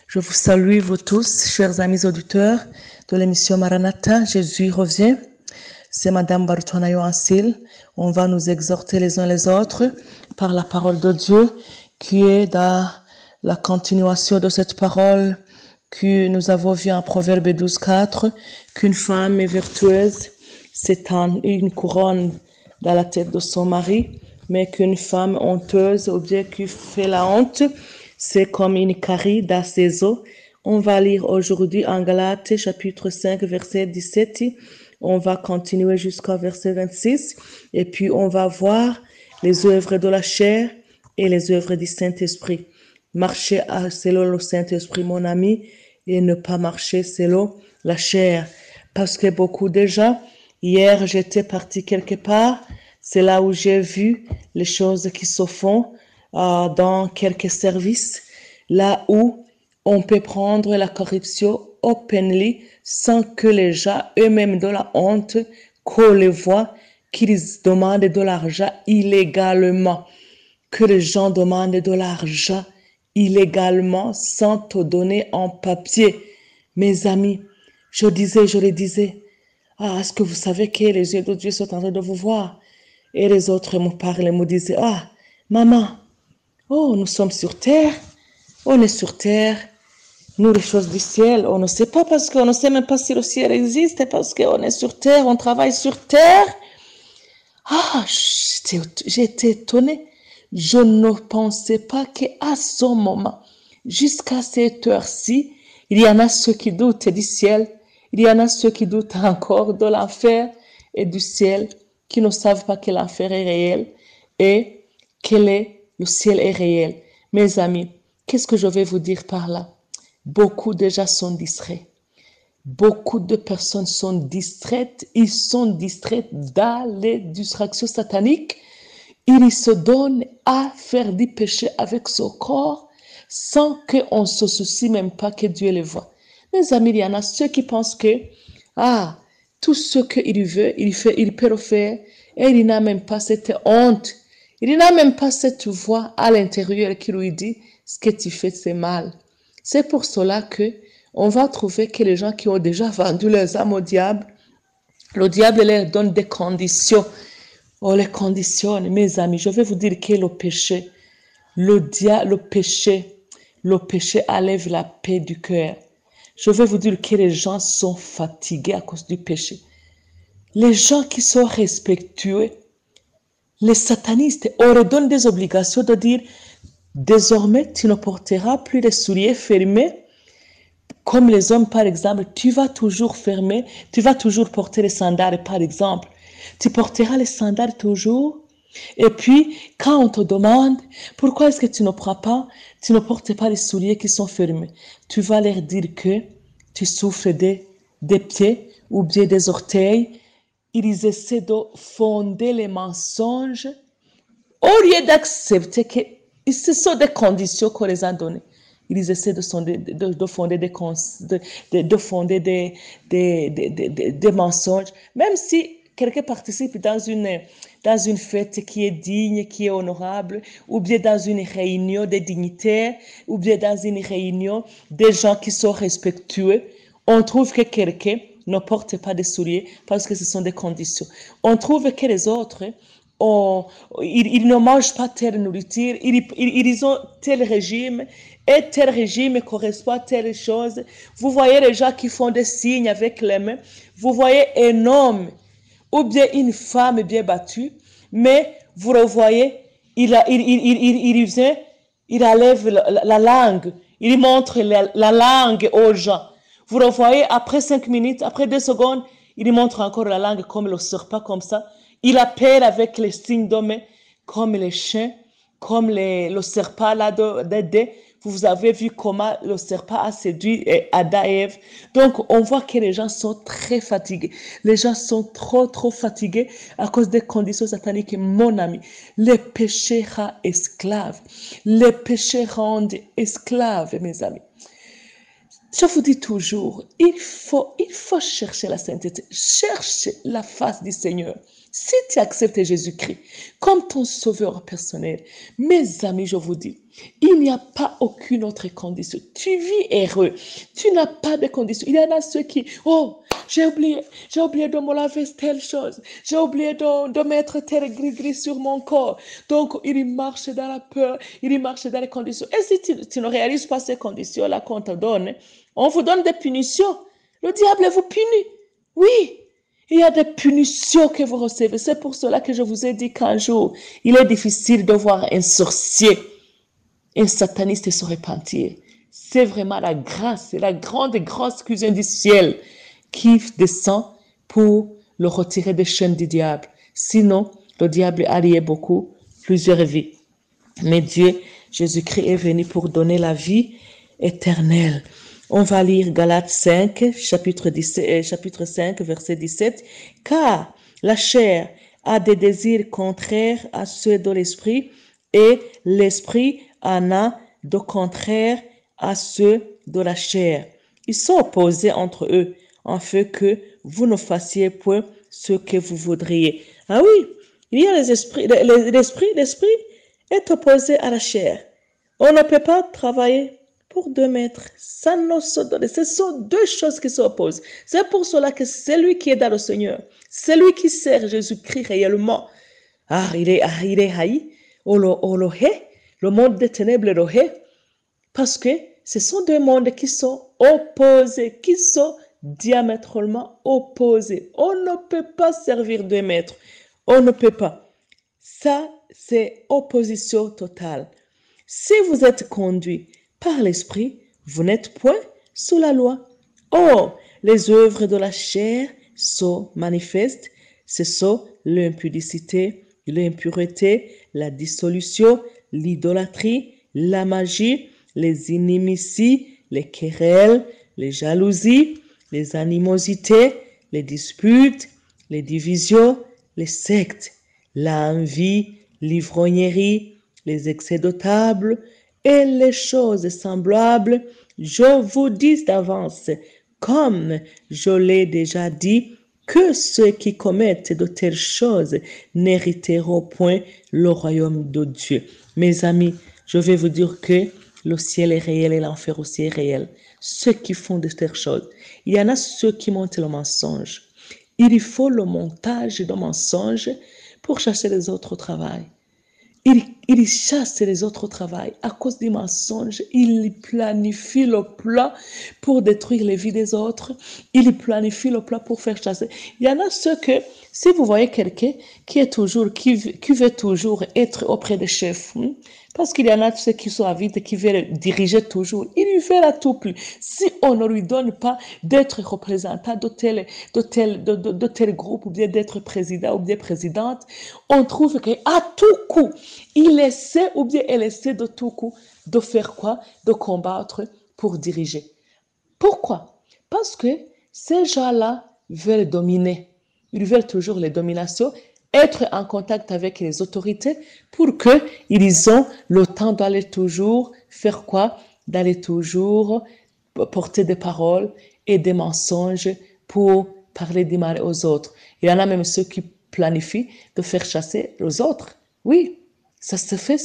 Je vous salue, vous tous, chers amis auditeurs de l'émission Maranatha, Jésus revient. C'est Madame Barutonayo Ansil. On va nous exhorter les uns les autres par la parole de Dieu qui est dans la continuation de cette parole que nous avons vue en Proverbe 12:4, qu'une femme est vertueuse, c'est une couronne dans la tête de son mari, mais qu'une femme honteuse ou bien qui fait la honte, c'est comme une carie dans ses os. On va lire aujourd'hui en Galates chapitre 5 verset 17. On va continuer jusqu'au verset 26 et puis on va voir les œuvres de la chair et les œuvres du Saint-Esprit. Marcher selon le Saint-Esprit, mon ami, et ne pas marcher selon la chair. Parce que beaucoup déjà, hier j'étais partie quelque part, c'est là où j'ai vu les choses qui se font dans quelques services, là où on peut prendre la corruption openly sans que les gens eux-mêmes de la honte qu'on les voit, qu'ils demandent de l'argent illégalement, que les gens demandent de l'argent illégalement sans te donner en papier. Mes amis, je le disais, est-ce que vous savez que les yeux de Dieu sont en train de vous voir? Et les autres me parlaient, me disaient, maman, nous sommes sur terre, on est sur terre, nous les choses du ciel, on ne sait pas parce qu'on ne sait même pas si le ciel existe, parce qu'on est sur terre, on travaille sur terre. J'étais étonnée. Je ne pensais pas qu'à ce moment, jusqu'à cette heure-ci, il y en a ceux qui doutent du ciel, il y en a ceux qui doutent encore de l'enfer et du ciel, qui ne savent pas que l'enfer est réel et que le ciel est réel. Mes amis, qu'est-ce que je vais vous dire par là? Beaucoup déjà sont distraits. Beaucoup de personnes sont distraites. Ils sont distraits dans les distractions sataniques. Ils se donnent à faire du péché avec son corps sans qu'on ne se soucie même pas que Dieu les voit. Mes amis, il y en a ceux qui pensent que, tout ce qu'il veut, il peut le faire et il n'a même pas cette honte. Il n'a même pas cette voix à l'intérieur qui lui dit, ce que tu fais, c'est mal. C'est pour cela que on va trouver que les gens qui ont déjà vendu leurs âmes au diable, le diable leur donne des conditions. On les conditionne, mes amis. Je vais vous dire que le péché enlève la paix du cœur. Je vais vous dire que les gens sont fatigués à cause du péché. Les gens qui sont respectueux, les satanistes, on leur donne des obligations de dire, désormais, tu ne porteras plus les souliers fermés. Comme les hommes, par exemple, tu vas toujours porter les sandales, par exemple. Tu porteras les sandales toujours. Et puis, quand on te demande, pourquoi est-ce que tu ne portes pas les souliers qui sont fermés? Tu vas leur dire que tu souffres des pieds ou bien des orteils. Ils essaient de fonder les mensonges au lieu d'accepter que ce sont des conditions qu'on les a données. Ils essaient de fonder des mensonges, même si quelqu'un participe dans une fête qui est digne, qui est honorable, ou bien dans une réunion des dignitaires, ou bien dans une réunion des gens qui sont respectueux. On trouve que quelqu'un ne porte pas de souliers parce que ce sont des conditions. On trouve que les autres, ils ne mangent pas telle nourriture, ils ont tel régime, et tel régime correspond à telle chose. Vous voyez les gens qui font des signes avec les mains. Vous voyez un homme ou bien une femme bien battue, mais vous le voyez, il enlève la langue, il montre la langue aux gens. Vous le voyez, après 5 minutes, après 2 secondes, il montre encore la langue comme le serpent, comme ça. Il appelle avec les signes de main, comme les chiens, comme le serpent là de vous avez vu comment le serpent a séduit Adam et Ève. Donc, on voit que les gens sont très fatigués. Les gens sont trop fatigués à cause des conditions sataniques. Mon ami, les péchés rendent esclaves. Les péchés rendent esclaves, mes amis. Je vous dis toujours, il faut chercher la sainteté, chercher la face du Seigneur. Si tu acceptes Jésus-Christ comme ton sauveur personnel, mes amis, je vous dis, il n'y a pas aucune autre condition. Tu vis heureux. Tu n'as pas de condition. Il y en a ceux qui, oh, j'ai oublié de me laver telle chose. J'ai oublié de mettre tel gris-gris sur mon corps. Donc, il marche dans la peur, il marche dans les conditions. Et si tu ne réalises pas ces conditions-là qu'on te donne, on vous donne des punitions. Le diable vous punit. Oui. Il y a des punitions que vous recevez. C'est pour cela que je vous ai dit qu'un jour, il est difficile de voir un sorcier, un sataniste se repentir. C'est vraiment la grâce, la grande grâce cuisine du ciel qui descend pour le retirer des chaînes du diable. Sinon, le diable alliait beaucoup, plusieurs vies. Mais Dieu, Jésus-Christ est venu pour donner la vie éternelle. On va lire Galates 5, chapitre 5, verset 17. Car la chair a des désirs contraires à ceux de l'esprit et l'esprit en a de contraires à ceux de la chair. Ils sont opposés entre eux, afin que vous ne fassiez point ce que vous voudriez. Ah oui, il y a les esprits, l'esprit est opposé à la chair. On ne peut pas travailler pour 2 mètres. Ça ne se donne. Ce sont 2 choses qui s'opposent. C'est pour cela que celui qui est dans le Seigneur, celui qui sert Jésus-Christ réellement, il est haï, on le hait, le monde des ténèbres le hait, parce que ce sont 2 mondes qui sont opposés, qui sont diamétralement opposés. On ne peut pas servir 2 maîtres. On ne peut pas. Ça, c'est opposition totale. Si vous êtes conduit par l'esprit, vous n'êtes point sous la loi. Or, les œuvres de la chair sont manifestes. Ce sont l'impudicité, l'impureté, la dissolution, l'idolâtrie, la magie, les inimitiés, les querelles, les jalousies, les animosités, les disputes, les divisions, les sectes, l'envie, l'ivrognerie, les excès de table et les choses semblables. Je vous dis d'avance, comme je l'ai déjà dit, que ceux qui commettent de telles choses n'hériteront point le royaume de Dieu. Mes amis, je vais vous dire que le ciel est réel et l'enfer aussi est réel. Ceux qui font de telles choses, il y en a ceux qui montent le mensonge. Il faut le montage de mensonges pour chasser les autres au travail. Il chasse les autres au travail à cause du mensonge. Il planifie le plan pour détruire les vies des autres. Il planifie le plan pour faire chasser. Il y en a ceux que, si vous voyez quelqu'un qui veut toujours être auprès des chefs, parce qu'il y en a ceux qui sont avides et qui veulent diriger toujours, il veut à tout prix. Si on ne lui donne pas d'être représentant de tel groupe, ou bien d'être président ou bien présidente, on trouve qu'à tout coup, il essaie ou bien elle essaie de tout coup de faire quoi? De combattre pour diriger. Pourquoi? Parce que ces gens-là veulent dominer. Ils veulent toujours les dominations, être en contact avec les autorités pour qu'ils aient le temps d'aller toujours faire quoi? D'aller toujours porter des paroles et des mensonges pour parler du mal aux autres. Il y en a même ceux qui planifient de faire chasser les autres. Oui, ça se fait.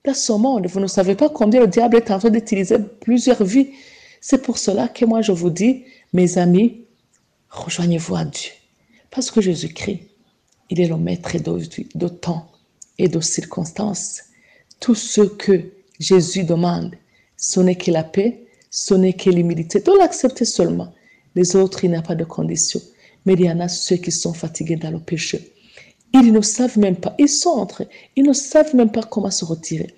Dans ce monde, vous ne savez pas combien le diable est en train d'utiliser plusieurs vies. C'est pour cela que moi je vous dis, mes amis, rejoignez-vous à Dieu. Parce que Jésus-Christ, il est le maître de temps et de circonstances. Tout ce que Jésus demande, ce n'est que la paix, ce n'est que l'humilité. De l'accepter seulement. Les autres, il n'y a pas de condition. Mais il y en a ceux qui sont fatigués dans le péché. Ils ne savent même pas. Ils ne savent même pas comment se retirer.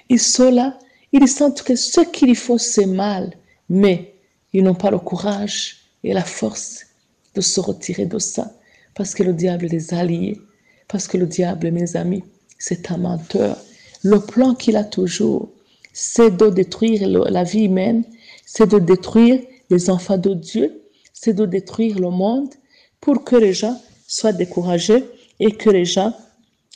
Ils sont là. Ils sentent que ce qu'il faut, c'est mal. Mais ils n'ont pas le courage et la force de se retirer de ça. Parce que le diable les a liés. Parce que le diable, mes amis, c'est un menteur. Le plan qu'il a toujours, c'est de détruire la vie humaine, c'est de détruire les enfants de Dieu, c'est de détruire le monde pour que les gens soient découragés et que les gens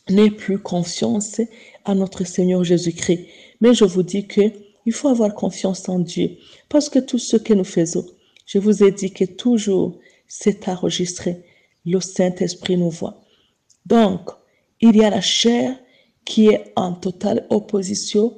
n'aient plus confiance à notre Seigneur Jésus-Christ. Mais je vous dis qu'il faut avoir confiance en Dieu parce que tout ce que nous faisons, je vous ai dit que toujours c'est enregistré. Le Saint-Esprit nous voit. Donc, il y a la chair qui est en totale opposition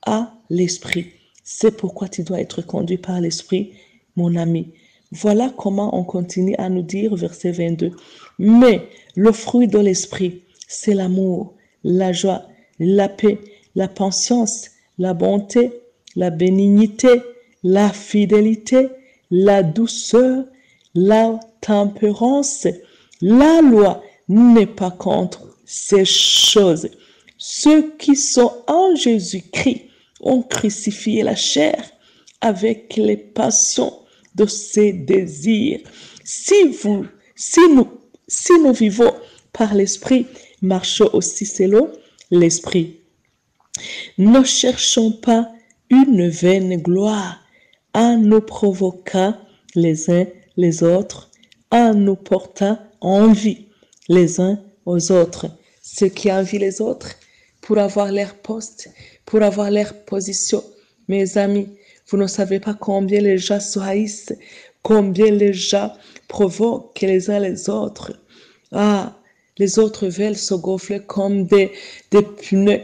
à l'esprit. C'est pourquoi tu dois être conduit par l'esprit, mon ami. Voilà comment on continue à nous dire, verset 22. Mais le fruit de l'esprit, c'est l'amour, la joie, la paix, la patience, la bonté, la bénignité, la fidélité, la douceur, la tempérance. La loi n'est pas contre ces choses. Ceux qui sont en Jésus-Christ ont crucifié la chair avec les passions de ses désirs. Si nous vivons par l'esprit, marchons aussi selon l'esprit. Ne cherchons pas une vaine gloire en nous provoquant les uns les autres, en nous portant envie les uns aux autres. Ceux qui envient les autres pour avoir leur poste, pour avoir leur position. Mes amis, vous ne savez pas combien les gens se haïssent, combien les gens provoquent les uns les autres. Ah, les autres veulent se gonfler comme des pneus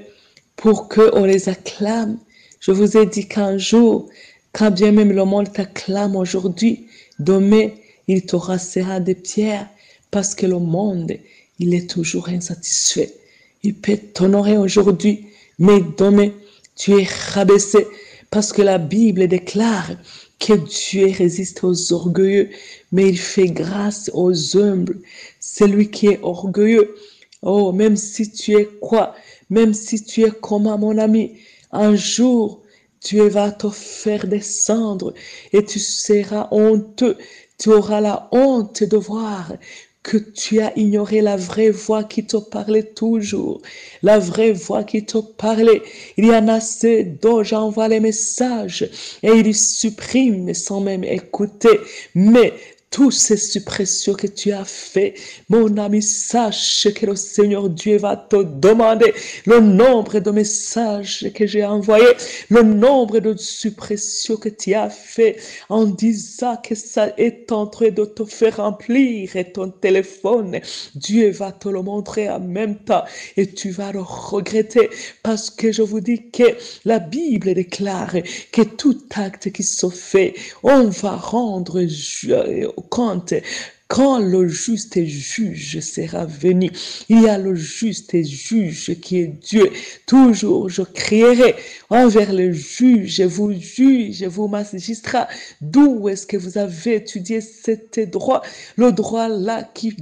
pour qu'on les acclame. Je vous ai dit qu'un jour, quand bien même le monde t'acclame aujourd'hui, demain, il te rassera des pierres parce que le monde, il est toujours insatisfait. Il peut t'honorer aujourd'hui, mais demain, tu es rabaissé parce que la Bible déclare que Dieu résiste aux orgueilleux, mais il fait grâce aux humbles. Celui qui est orgueilleux, oh, même si tu es quoi, même si tu es comme mon ami, un jour, Dieu va te faire descendre et tu seras honteux. Tu auras la honte de voir que tu as ignoré la vraie voix qui te parlait toujours. La vraie voix qui te parlait. Il y en a ceux dont j'envoie les messages et ils suppriment sans même écouter. Mais tous ces suppressions que tu as fait, mon ami, sache que le Seigneur Dieu va te demander le nombre de messages que j'ai envoyés, le nombre de suppressions que tu as fait en disant que ça est en train de te faire remplir ton téléphone. Dieu va te le montrer en même temps et tu vas le regretter parce que je vous dis que la Bible déclare que tout acte qui se fait, on va rendre compte quand le juste juge sera venu. Il y a le juste juge qui est Dieu. Toujours je crierai envers le juge, vous magistrats, d'où est-ce que vous avez étudié cet droit, le droit là qui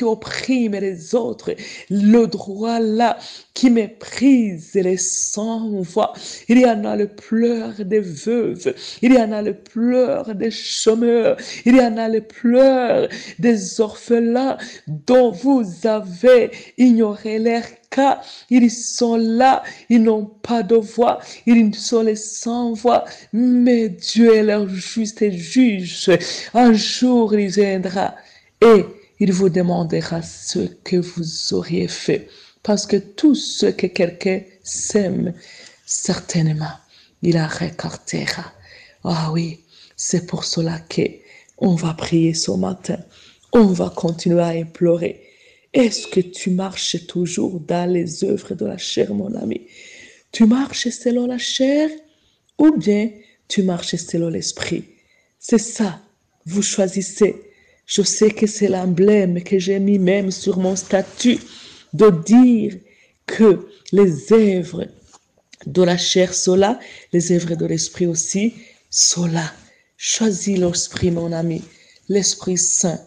opprime les autres, le droit là qui méprise les sans-voix. Il y en a le pleur des veuves, il y en a le pleur des chômeurs, il y en a le pleur des orphelins dont vous avez ignoré leur cas. Ils sont là, ils n'ont pas de voix, ils sont les sans voix, mais Dieu est leur juste juge. Un jour, il viendra et il vous demandera ce que vous auriez fait. Parce que tout ce que quelqu'un sème, certainement, il la récoltera. Ah oui, c'est pour cela qu'on va prier ce matin. On va continuer à implorer. Est-ce que tu marches toujours dans les œuvres de la chair, mon ami? Tu marches selon la chair ou bien tu marches selon l'esprit? C'est ça, vous choisissez. Je sais que c'est l'emblème que j'ai mis même sur mon statut de dire que les œuvres de la chair sont là, les œuvres de l'esprit aussi sont là. Choisis l'esprit, mon ami, l'Esprit Saint.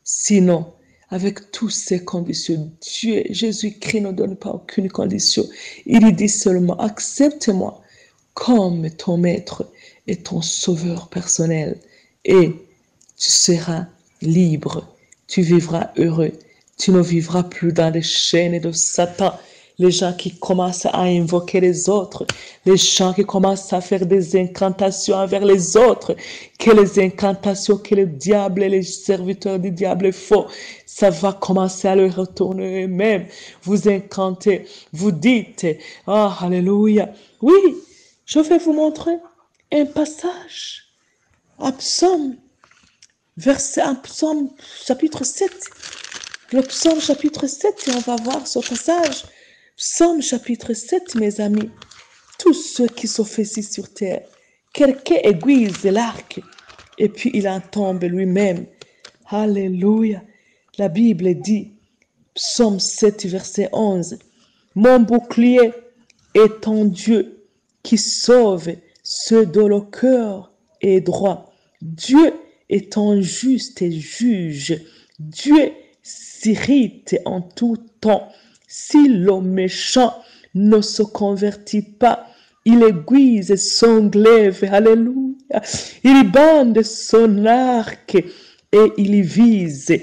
Sinon, avec toutes ces conditions, Dieu, Jésus-Christ ne donne pas aucune condition. Il dit seulement, accepte-moi comme ton maître et ton sauveur personnel. Et tu seras libre, tu vivras heureux. Tu ne vivras plus dans les chaînes de Satan. Les gens qui commencent à invoquer les autres, les gens qui commencent à faire des incantations envers les autres, que les incantations que le diable et les serviteurs du diable font, ça va commencer à leur retourner eux-mêmes. Vous incantez, vous dites, ah, alléluia. Oui, je vais vous montrer un passage. Psaume chapitre 7. Le psaume chapitre 7, et on va voir ce passage. Psaume chapitre 7, mes amis. Tous ceux qui s'offusquent sur terre, quelqu'un aiguise l'arc, et puis il en tombe lui-même. Alléluia. La Bible dit, psaume 7, verset 11, mon bouclier est ton Dieu qui sauve ceux dont le cœur est droit. Dieu est ton juste juge. Dieu s'irrite en tout temps. Si le méchant ne se convertit pas, il aiguise son glaive, alléluia. Il bande son arc et il vise.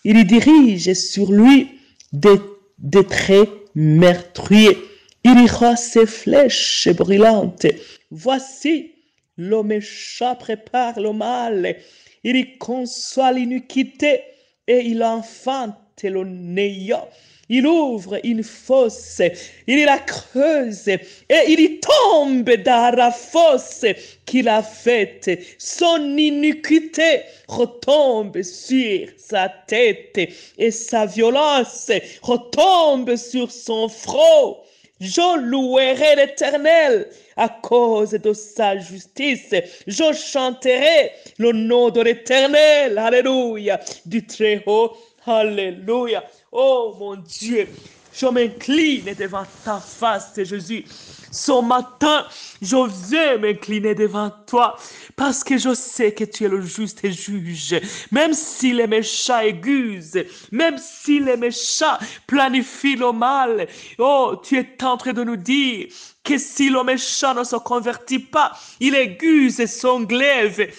Il dirige sur lui des traits meurtriers. Il ira ses flèches brûlantes. Voici, le méchant prépare le mal. Il conçoit l'iniquité et il enfante le néant. Il ouvre une fosse, il la creuse et il y tombe dans la fosse qu'il a faite. Son iniquité retombe sur sa tête et sa violence retombe sur son front. Je louerai l'Éternel à cause de sa justice. Je chanterai le nom de l'Éternel. Alléluia. Du Très-Haut. Alléluia. Oh mon Dieu, je m'incline devant ta face, Jésus. Ce matin, je veux m'incliner devant toi parce que je sais que tu es le juste juge. Même si les méchants aiguisent, même si les méchants planifient le mal, oh, tu es en train de nous dire que si le méchant ne se convertit pas, il aiguise son glaive.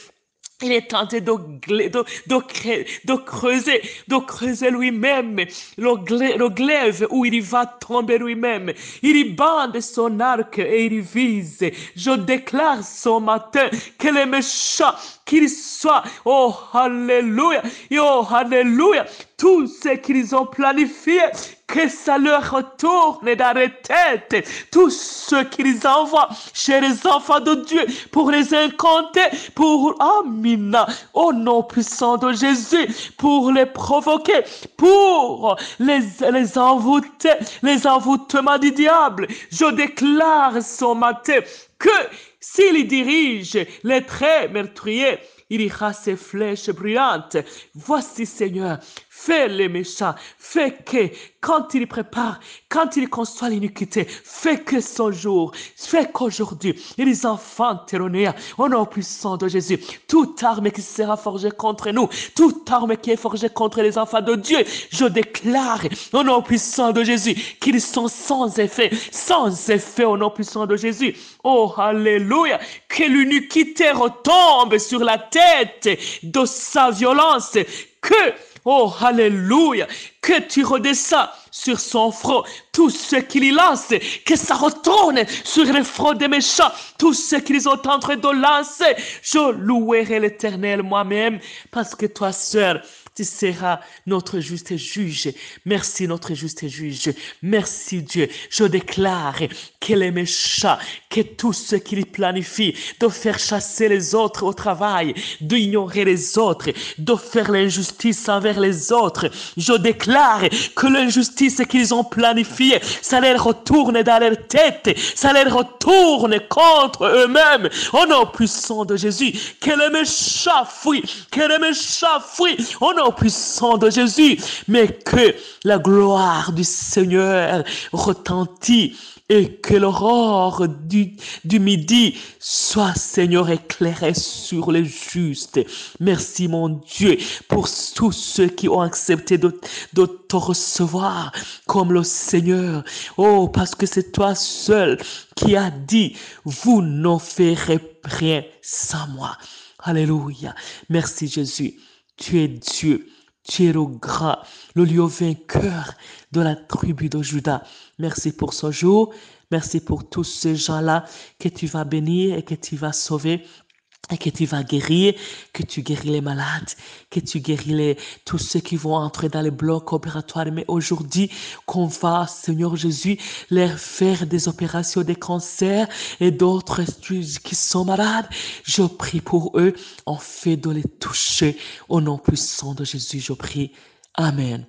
Il est tenté de creuser lui-même le glaive où il va tomber lui-même. Il bande son arc et il vise. Je déclare ce matin que les méchants, qu'ils soient, oh alléluia, tout ce qu'ils ont planifié, que ça leur retourne dans les têtes. Tout ce qu'ils envoient chez les enfants de Dieu pour les incanter, pour, Amina, au nom puissant de Jésus, pour les provoquer, pour les envoûter, les envoûtements du diable. Je déclare ce matin que s'il dirige les traits meurtriers, il ira ses flèches brillantes. Voici, Seigneur, fais les méchants, fais que, quand il prépare, quand il conçoit l'iniquité, fais que ce jour, fais qu'aujourd'hui, ils enfantent le néant, au nom puissant de Jésus. Toute arme qui sera forgée contre nous, toute arme qui est forgée contre les enfants de Dieu, je déclare, au nom puissant de Jésus, qu'ils sont sans effet au nom puissant de Jésus. Oh, alléluia, que l'iniquité retombe sur la tête de sa violence, que, oh, alléluia, que tu redescends sur son front, tout ce qu'il y lance, que ça retourne sur le front des méchants, tout ce qu'ils sont en train de lancer. Je louerai l'Éternel moi-même, parce que toi, sœur, tu seras notre juste juge. Merci, notre juste juge. Merci, Dieu. Je déclare que les méchants, que tout ce qu'ils planifient, de faire chasser les autres au travail, d'ignorer les autres, de faire l'injustice envers les autres, je déclare que l'injustice qu'ils ont planifiée, ça les retourne dans leur tête, ça les retourne contre eux-mêmes. Au nom puissant de Jésus, que les méchants fuient, au nom puissant de Jésus, mais que la gloire du Seigneur retentit et que l'aurore du midi soit, Seigneur, éclairée sur les justes. Merci, mon Dieu, pour tous ceux qui ont accepté de te recevoir comme le Seigneur. Oh, parce que c'est toi seul qui as dit, vous n'en ferez rien sans moi. Alléluia. Merci, Jésus. Tu es Dieu. Tu es le grand, le lion vainqueur de la tribu de Juda. Merci pour ce jour. Merci pour tous ces gens-là que tu vas bénir et que tu vas sauver. Et que tu vas guérir, que tu guéris les malades, que tu guéris tous ceux qui vont entrer dans les blocs opératoires. Mais aujourd'hui, qu'on va, Seigneur Jésus, leur faire des opérations de cancer et d'autres qui sont malades. Je prie pour eux, en fait de les toucher. Au nom puissant de Jésus, je prie. Amen.